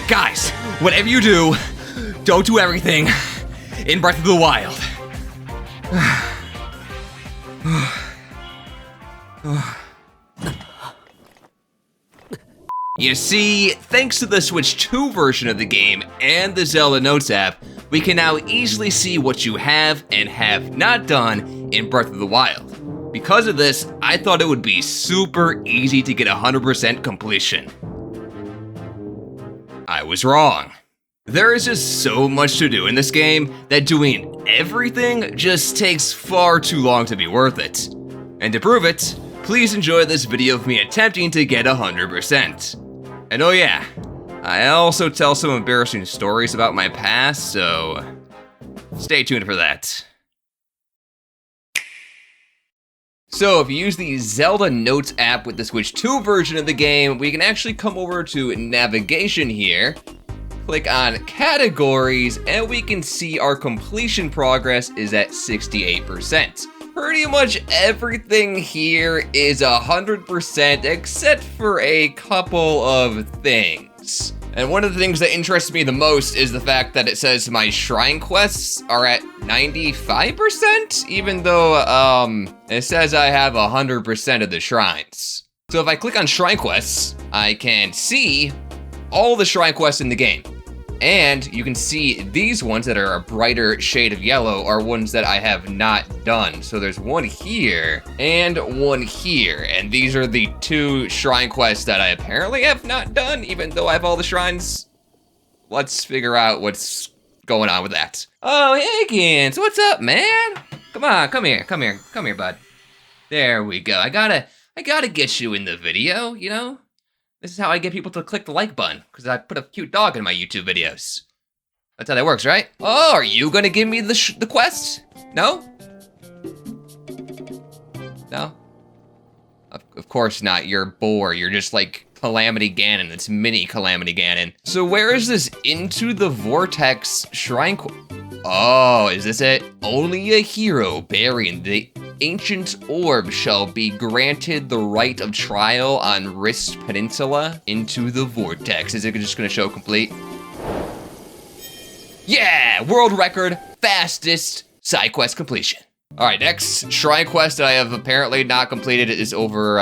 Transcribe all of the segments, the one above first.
Okay, guys, whatever you do, don't do everything in Breath of the Wild. You see, thanks to the Switch 2 version of the game and the Zelda Notes app, we can now easily see what you have and have not done in Breath of the Wild. Because of this, I thought it would be super easy to get 100% completion. I was wrong. There is just so much to do in this game that doing everything just takes far too long to be worth it. And to prove it, please enjoy this video of me attempting to get 100%. And oh yeah, I also tell some embarrassing stories about my past, so stay tuned for that. So if you use the Zelda Notes app with the Switch 2 version of the game, we can actually come over to navigation here, click on categories, and we can see our completion progress is at 68%. Pretty much everything here is 100% except for a couple of things. And one of the things that interests me the most is the fact that it says my shrine quests are at 95%, even though it says I have 100% of the shrines. So if I click on shrine quests, I can see all the shrine quests in the game. And you can see these ones that are a brighter shade of yellow are ones that I have not done. So there's one here and one here. And these are the 2 shrine quests that I apparently have not done, even though I have all the shrines. Let's figure out what's going on with that. Oh, Higgins, what's up, man? Come on, come here, bud. There we go. I gotta get you in the video, you know? This is how I get people to click the like button, because I put a cute dog in my YouTube videos. That's how that works, right? Oh, are you gonna give me the quest? No? No? Of course not, you're bored. You're just like Calamity Ganon, it's mini Calamity Ganon. So where is this Into the Vortex Shrine? Oh, is this it? Only a hero bearing the ancient orb shall be granted the right of trial on Wrist Peninsula into the vortex. Is it just gonna show complete? Yeah, world record, fastest side quest completion. All right, next shrine quest that I have apparently not completed is over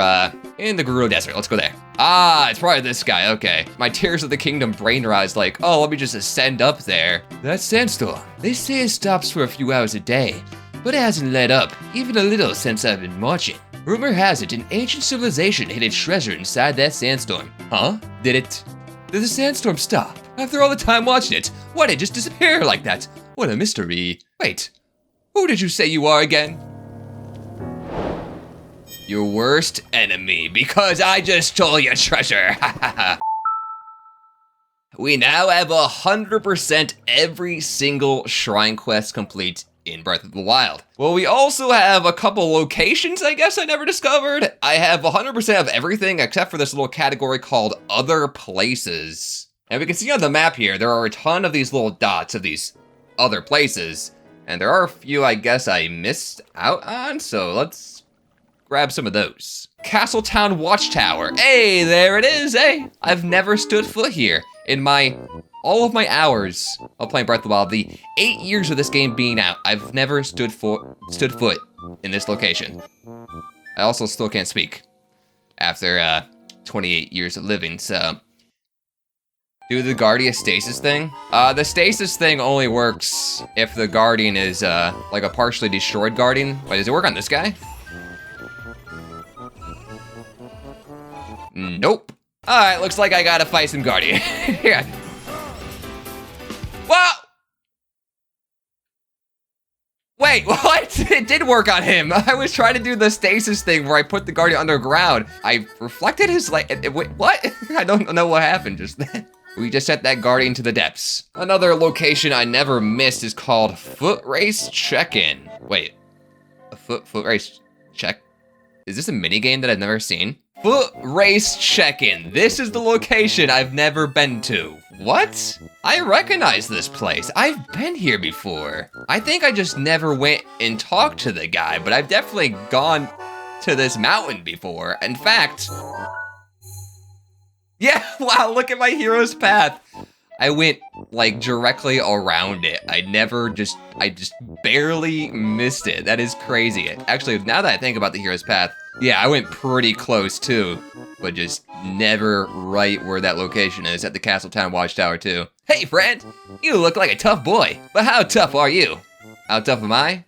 in the Gerudo Desert. Let's go there. Ah, it's probably this guy, okay. My Tears of the Kingdom brain rise like, oh, let me just ascend up there. That sandstorm, they say it stops for a few hours a day, but it hasn't let up, even a little since I've been marching. Rumor has it an ancient civilization hid its treasure inside that sandstorm. Huh? Did the sandstorm stop? After all the time watching it, why did it just disappear like that? What a mystery. Wait, who did you say you are again? Your worst enemy, because I just stole your treasure. We now have 100% every single shrine quest complete in Breath of the Wild. Well, we also have a couple locations I guess I never discovered. I have 100% of everything except for this little category called Other Places. And we can see on the map here, there are a ton of these little dots of these other places. And there are a few I guess I missed out on, so let's grab some of those. Castletown Watchtower. Hey, there it is, hey! I've never stood foot here in all of my hours of playing Breath of the Wild, the 8 years of this game being out, I've never stood foot in this location. I also still can't speak after 28 years of living, so. Do the Guardian Stasis thing? The Stasis thing only works if the Guardian is like a partially destroyed Guardian. Wait, does it work on this guy? Nope. All right, looks like I gotta fight some Guardian. Yeah. Whoa! Wait, what? It did work on him. I was trying to do the stasis thing where I put the Guardian underground. I reflected his wait, what? I don't know what happened just then. We just sent that Guardian to the depths. Another location I never missed is called Foot Race Check-In. Wait, a foot race check? Is this a minigame that I've never seen? Foot Race Check-In. This is the location I've never been to. What? I recognize this place. I've been here before. I think I just never went and talked to the guy, but I've definitely gone to this mountain before. In fact, yeah, wow, look at my hero's path. I went like directly around it. I just barely missed it. That is crazy. Actually, now that I think about the hero's path, yeah, I went pretty close too, but just never right where that location is at the Castletown Watchtower too. Hey friend, you look like a tough boy, but how tough are you? How tough am I?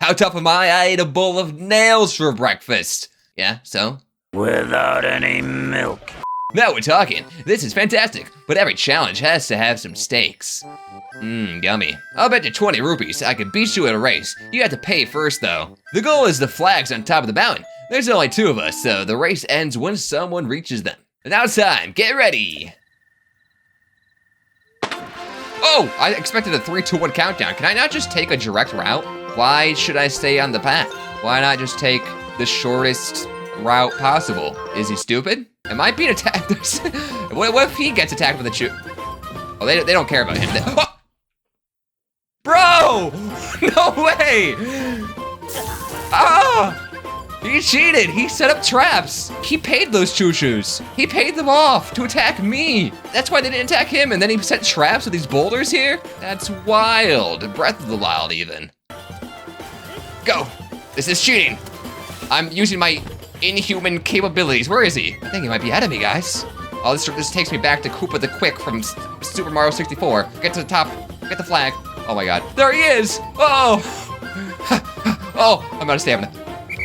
How tough am I? I ate a bowl of nails for breakfast. Yeah, so? Without any milk. Now we're talking. This is fantastic, but every challenge has to have some stakes. Yummy. I'll bet you 20 rupees I can beat you in a race. You have to pay first though. The goal is the flags on top of the mountain. There's only 2 of us, so the race ends when someone reaches them. Now it's time, get ready. Oh, I expected a 3, 2, 1 countdown. Can I not just take a direct route? Why should I stay on the path? Why not just take the shortest route possible? Is he stupid? Am I being attacked? What if he gets attacked with a shoot? Oh, they don't care about him. Oh! Bro! No way! Ah! He cheated! He set up traps! He paid those choo-choos! He paid them off to attack me! That's why they didn't attack him, and then he set traps with these boulders here? That's wild. Breath of the Wild, even. Go! This is cheating! I'm using my inhuman capabilities. Where is he? I think he might be ahead of me, guys. Oh, this takes me back to Koopa the Quick from Super Mario 64. Get to the top, get the flag. Oh my god. There he is! Oh! Oh, I'm out of stamina.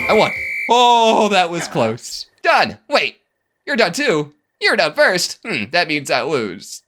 I won. Oh, that was close. Done. Wait, you're done too. You're done first. That means I lose.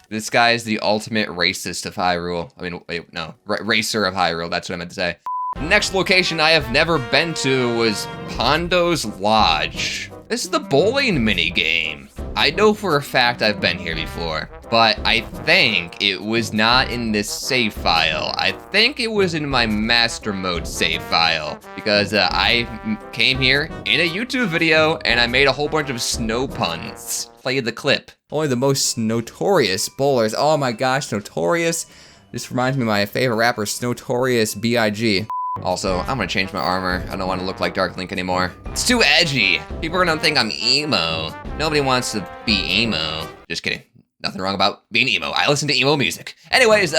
This guy is the ultimate racist of Hyrule. I mean, wait, no. Racer of Hyrule, that's what I meant to say. Next location I have never been to was Pondo's Lodge. This is the bowling minigame. I know for a fact I've been here before, but I think it was not in this save file. I think it was in my master mode save file, because I came here in a YouTube video and I made a whole bunch of snow puns. Play the clip. Only the most notorious bowlers. Oh my gosh, Notorious. This reminds me of my favorite rapper, Notorious B.I.G. Also, I'm gonna change my armor. I don't want to look like Dark Link anymore. It's too edgy. People are gonna think I'm emo. Nobody wants to be emo. Just kidding. Nothing wrong about being emo. I listen to emo music. Anyways,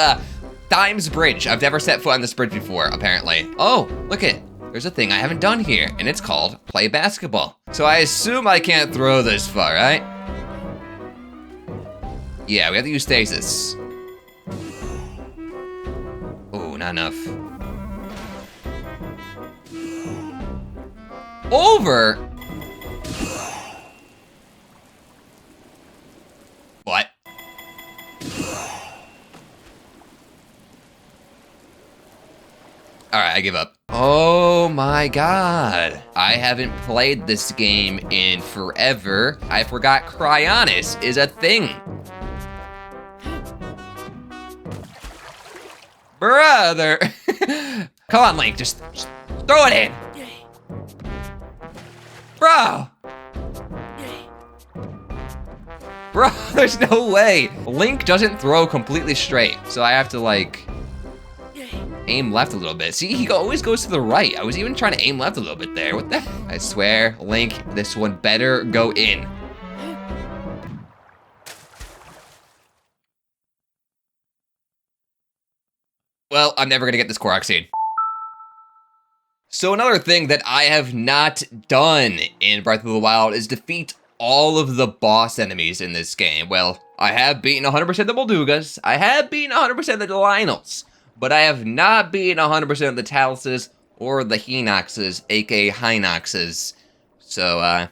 Dimes Bridge. I've never set foot on this bridge before, apparently. Oh, look it. There's a thing I haven't done here, and it's called play basketball. So I assume I can't throw this far, right? Yeah, we have to use stasis. Oh, not enough. Over? What? Alright, I give up. Oh my god. I haven't played this game in forever. I forgot Cryonis is a thing. Brother. Come on, Link, just throw it in. Bro! Bro, there's no way. Link doesn't throw completely straight, so I have to like aim left a little bit. See, he always goes to the right. I was even trying to aim left a little bit there. What the? I swear, Link, this one better go in. Well, I'm never gonna get this Korok seed. So another thing that I have not done in Breath of the Wild is defeat all of the boss enemies in this game. Well, I have beaten 100% of the Moldugas, I have beaten 100% of the Lynels, but I have not beaten 100% of the Taluses or the Hinoxes, aka Hinoxes. So,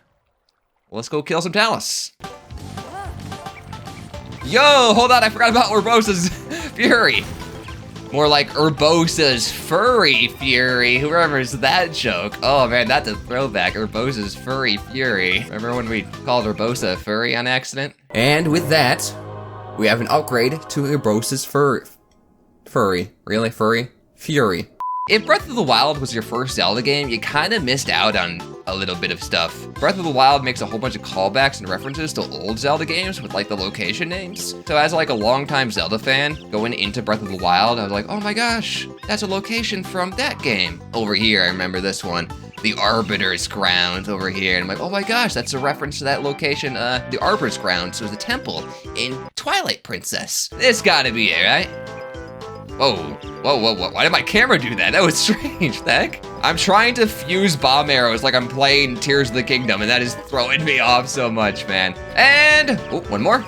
let's go kill some Talus. Yo, hold on, I forgot about Urbosa's Fury. More like Urbosa's Furry Fury. Who remembers that joke? Oh man, that's a throwback. Urbosa's Furry Fury. Remember when we called Urbosa Furry on accident? And with that, we have an upgrade to Urbosa's Furry. Really? Furry? Fury. If Breath of the Wild was your first Zelda game, you kind of missed out on a little bit of stuff. Breath of the Wild makes a whole bunch of callbacks and references to old Zelda games with like the location names. So as like a longtime Zelda fan, going into Breath of the Wild, I was like, oh my gosh, that's a location from that game. Over here, I remember this one. The Arbiter's Grounds over here. And I'm like, oh my gosh, that's a reference to that location, the Arbiter's Grounds. So it was a temple in Twilight Princess. This gotta be it, right? Whoa, whoa, whoa, whoa. Why did my camera do that? That was strange, the heck? I'm trying to fuse bomb arrows like I'm playing Tears of the Kingdom, and that is throwing me off so much, man. And, oh, one more.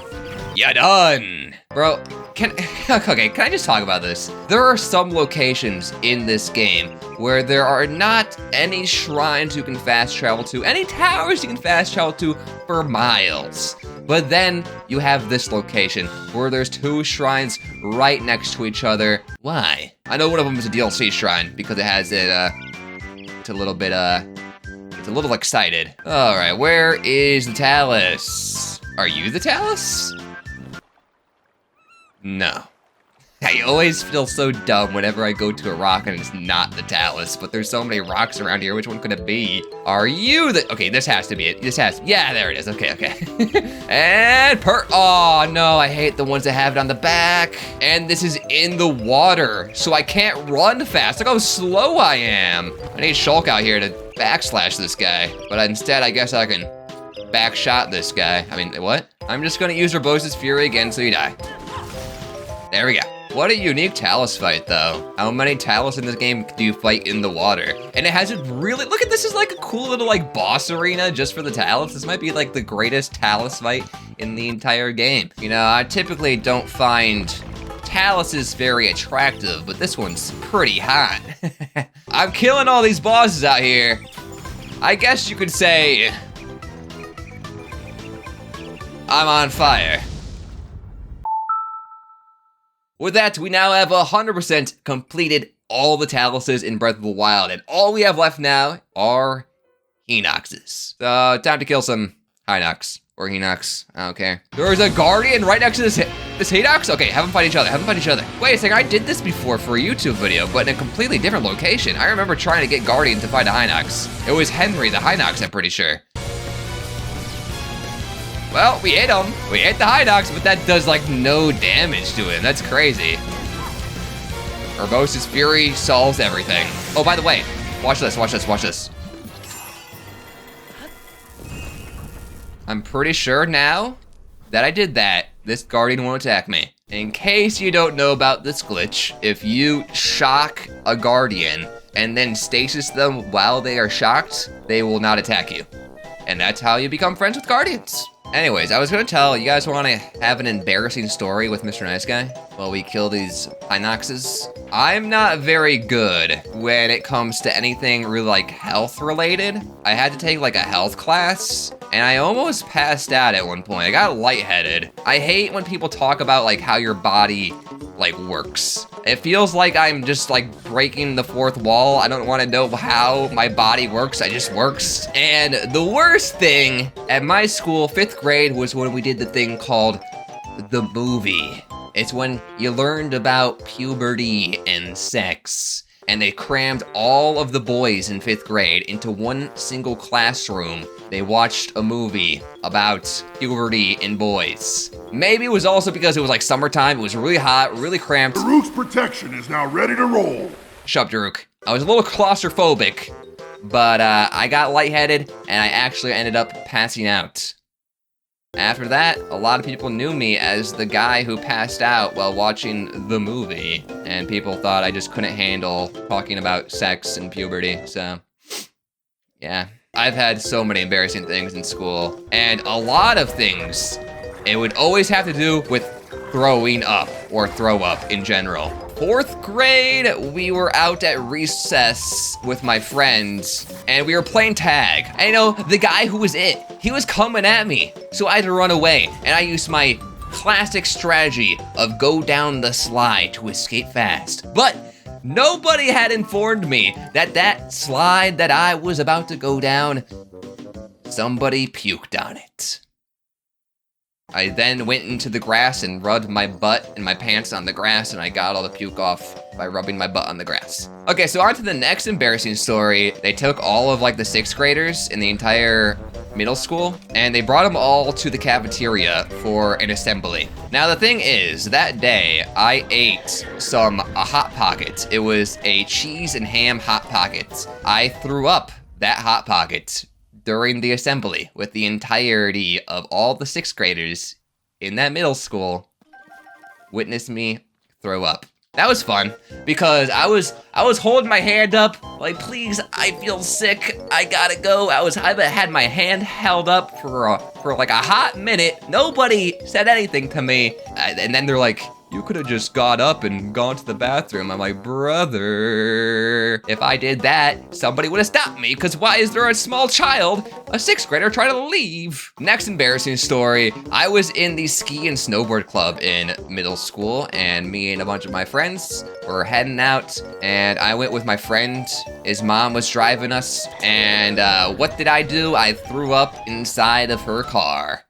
Yeah, done. Bro, okay, can I just talk about this? There are some locations in this game where there are not any shrines you can fast travel to, any towers you can fast travel to for miles. But then you have this location where there's 2 shrines right next to each other. Why? I know one of them is a DLC shrine because it has it, it's a little excited. All right, where is the Talus? Are you the Talus? No. I always feel so dumb whenever I go to a rock and it's not the Talus, but there's so many rocks around here. Which one could it be? Are you the, okay, this has to be it. Yeah, there it is. Okay. And oh no, I hate the ones that have it on the back. And this is in the water, so I can't run fast. Look how slow I am. I need Shulk out here to backslash this guy, but instead I guess I can backshot this guy. I mean, what? I'm just gonna use Urbosa's Fury again so you die. There we go. What a unique Talus fight, though. How many Talus in this game do you fight in the water? And it hasn't really, look at this, is like a cool little like boss arena just for the Talus. This might be like the greatest Talus fight in the entire game. You know, I typically don't find Taluses very attractive, but this one's pretty hot. I'm killing all these bosses out here. I guess you could say I'm on fire. With that, we now have 100% completed all the Taluses in Breath of the Wild, and all we have left now are Hinoxes. So, time to kill some Hinox, or Hinox, I don't care. There's a Guardian right next to this Hinox? Okay, have them fight each other, Wait a second, I did this before for a YouTube video, but in a completely different location. I remember trying to get Guardian to fight a Hinox. It was Henry the Hinox, I'm pretty sure. Well, we hit him. We hit the Hinox, but that does like no damage to him. That's crazy. Urbosa's Fury solves everything. Oh, by the way, watch this. I'm pretty sure now that I did that, this Guardian won't attack me. In case you don't know about this glitch, if you shock a Guardian and then stasis them while they are shocked, they will not attack you. And that's how you become friends with Guardians. Anyways, I was gonna tell, you guys wanna have an embarrassing story with Mr. Nice Guy while we kill these Hinoxes? I'm not very good when it comes to anything really like health related. I had to take like a health class and I almost passed out at one point. I got lightheaded. I hate when people talk about like how your body like works. It feels like I'm just like breaking the fourth wall. I don't want to know how my body works. It just works. And the worst thing at my school, 5th grade, was when we did the thing called the movie. It's when you learned about puberty and sex. And they crammed all of the boys in 5th grade into one single classroom. They watched a movie about puberty in boys. Maybe it was also because it was like summertime, it was really hot, really cramped. Daruk's protection is now ready to roll. Shut up, Daruk. I was a little claustrophobic, but I got lightheaded and I actually ended up passing out. After that, a lot of people knew me as the guy who passed out while watching the movie, and people thought I just couldn't handle talking about sex and puberty, so yeah. I've had so many embarrassing things in school, and a lot of things, it would always have to do with throwing up, or throw up in general. 4th grade, we were out at recess with my friends, and we were playing tag. I know, the guy who was it, he was coming at me, so I had to run away, and I used my classic strategy of go down the slide to escape fast. But nobody had informed me that that slide that I was about to go down, somebody puked on it. I then went into the grass and rubbed my butt and my pants on the grass, and I got all the puke off by rubbing my butt on the grass. Okay, so on to the next embarrassing story. They took all of like the 6th graders in the entire middle school, and they brought them all to the cafeteria for an assembly. Now the thing is, that day I ate some Hot Pockets. It was a cheese and ham Hot Pockets. I threw up that Hot Pocket during the assembly with the entirety of all the 6th graders in that middle school witnessed me throw up. That was fun because I was holding my hand up like, please, I feel sick, I gotta go. I had my hand held up for like a hot minute. Nobody said anything to me, and then they're like, you could have just got up and gone to the bathroom. I'm like, brother, if I did that, somebody would have stopped me, because why is there a small child, a 6th grader, trying to leave? Next embarrassing story, I was in the ski and snowboard club in middle school, and me and a bunch of my friends were heading out, and I went with my friend. His mom was driving us, and what did I do? I threw up inside of her car.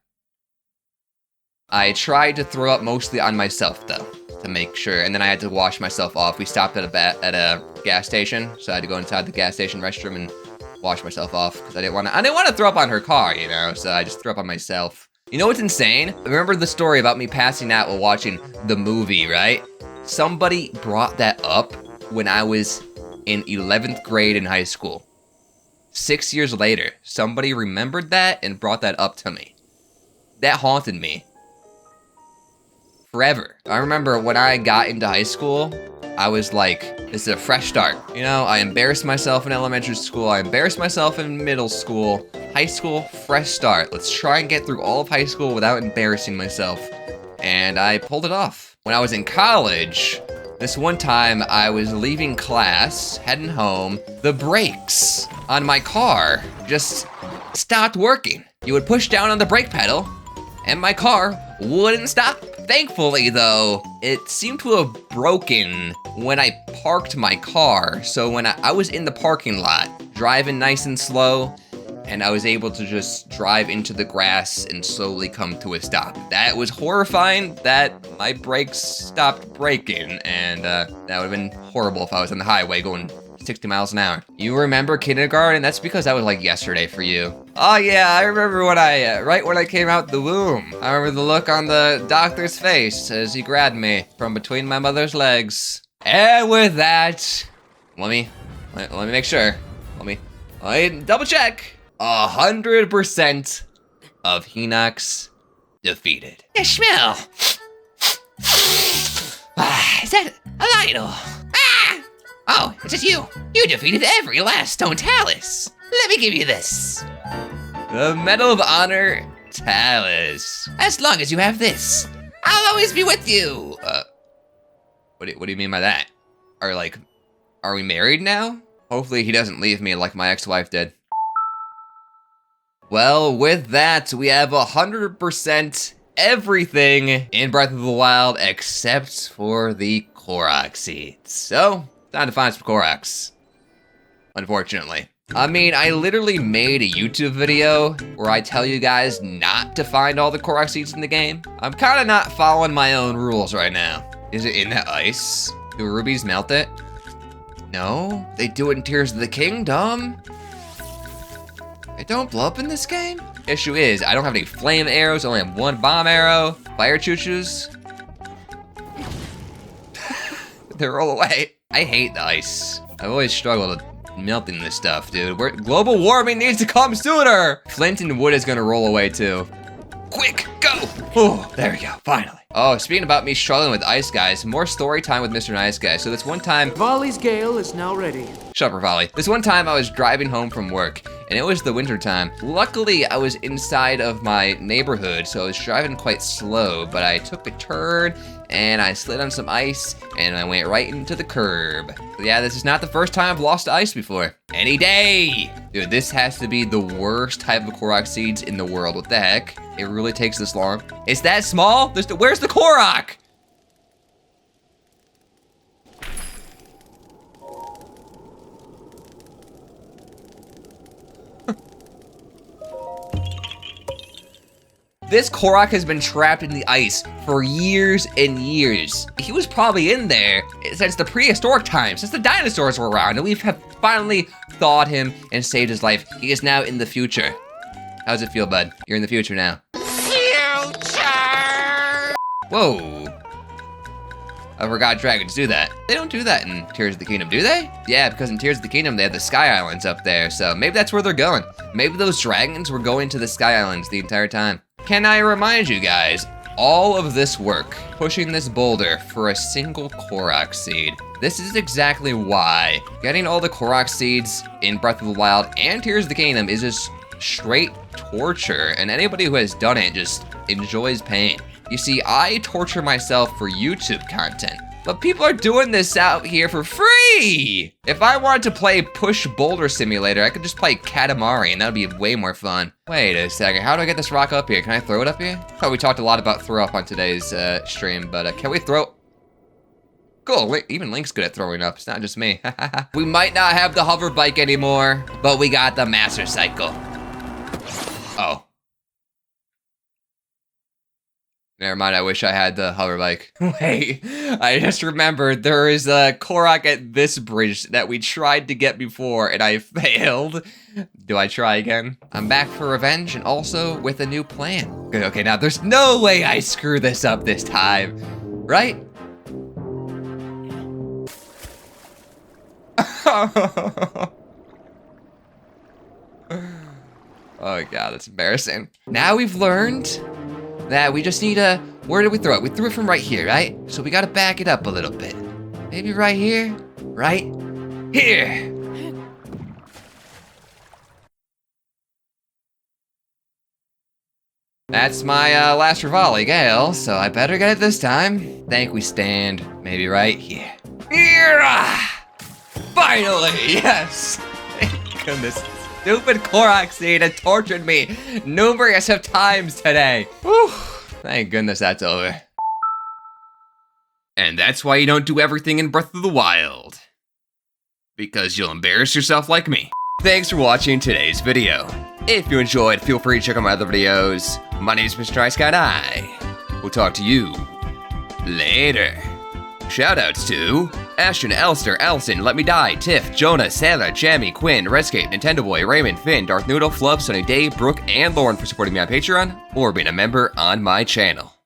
I tried to throw up mostly on myself though, to make sure, and then I had to wash myself off. We stopped at a gas station, so I had to go inside the gas station restroom and wash myself off because I didn't want to throw up on her car, you know, so I just threw up on myself. You know what's insane? Remember the story about me passing out while watching the movie, right? Somebody brought that up when I was in 11th grade in high school. 6 years later, somebody remembered that and brought that up to me. That haunted me forever. I remember when I got into high school, I was like, this is a fresh start. You know, I embarrassed myself in elementary school, I embarrassed myself in middle school, high school, fresh start. Let's try and get through all of high school without embarrassing myself. And I pulled it off. When I was in college, this one time I was leaving class, heading home, the brakes on my car just stopped working. You would push down on the brake pedal, and my car wouldn't stop. Thankfully though, it seemed to have broken when I parked my car. So when I was in the parking lot, driving nice and slow, and I was able to just drive into the grass and slowly come to a stop. That was horrifying that my brakes stopped braking, and that would have been horrible if I was on the highway going 60 miles an hour. You remember kindergarten? That's because that was like yesterday for you. Oh yeah, I remember when right when I came out the womb. I remember the look on the doctor's face as he grabbed me from between my mother's legs. And with that, let me make sure. Let me double check. 100% of Hinox defeated. The smell. Is that a idol? Oh, it's just you. You defeated every last stone Talus. Let me give you this. The Medal of Honor Talus. As long as you have this, I'll always be with you. What do you mean by that? Are we married now? Hopefully he doesn't leave me like my ex-wife did. Well, with that, we have 100% everything in Breath of the Wild except for the Korok seeds. So, time to find some Koroks, unfortunately. I mean, I literally made a YouTube video where I tell you guys not to find all the Korok seeds in the game. I'm kind of not following my own rules right now. Is it in the ice? Do rubies melt it? No, they do it in Tears of the Kingdom. It don't blow up in this game? Issue is, I don't have any flame arrows, I only have one bomb arrow. Fire choo-choos. They roll away. I hate the ice. I've always struggled with melting this stuff, dude. Global warming needs to come sooner! Flint and wood is gonna roll away too. Quick, go! Oh, there we go, finally. Oh, speaking about me struggling with ice, guys, more story time with Mr. Nice Guy. So this one time... Volley's gale is now ready. Shut up, Volley. This one time I was driving home from work, and it was the winter time. Luckily, I was inside of my neighborhood, so I was driving quite slow, but I took a turn, and I slid on some ice, and I went right into the curb. So yeah, this is not the first time I've lost to ice before. Any day! Dude, this has to be the worst type of Korok seeds in the world. What the heck? It really takes this long. It's that small? Where's the Korok? This Korok has been trapped in the ice for years and years. He was probably in there since the prehistoric times, since the dinosaurs were around, and we have finally thawed him and saved his life. He is now in the future. How does it feel, bud? You're in the future now. Future! Whoa. I forgot dragons do that. They don't do that in Tears of the Kingdom, do they? Yeah, because in Tears of the Kingdom, they have the Sky Islands up there, so maybe that's where they're going. Maybe those dragons were going to the Sky Islands the entire time. Can I remind you guys, all of this work, pushing this boulder for a single Korok seed, this is exactly why getting all the Korok seeds in Breath of the Wild and Tears of the Kingdom is just straight torture, and anybody who has done it just enjoys pain. You see, I torture myself for YouTube content, but people are doing this out here for free! If I wanted to play Push Boulder Simulator, I could just play Katamari, and that would be way more fun. Wait a second, how do I get this rock up here? Can I throw it up here? Oh, we talked a lot about throw up on today's stream, but can we throw? Cool, even Link's good at throwing up, it's not just me. We might not have the hover bike anymore, but we got the Master Cycle. Oh. Never mind, I wish I had the hover bike. Wait, I just remembered there is a Korok at this bridge that we tried to get before and I failed. Do I try again? I'm back for revenge and also with a new plan. Good, okay, now there's no way I screw this up this time, right? Oh god, that's embarrassing. Now we've learned that we just need a, where did we throw it? We threw it from right here, right? So we gotta back it up a little bit. Maybe right here? Right here! That's my last volley, Gale, so I better get it this time. Think we stand maybe right here. Finally, yes! Thank goodness. Stupid Korok seed had tortured me numerous of times today. Whew, thank goodness that's over. And that's why you don't do everything in Breath of the Wild. Because you'll embarrass yourself like me. Thanks for watching today's video. If you enjoyed, feel free to check out my other videos. My name is Mr. Ice Guy and I will talk to you later. Shoutouts to Ashton, Elster, Elson, Let Me Die, Tiff, Jonah, Sailor, Jammy, Quinn, Redscape, Nintendo Boy, Raymond, Finn, Darth Noodle, Flub, Sunny Day, Brooke, and Lauren for supporting me on Patreon or being a member on my channel.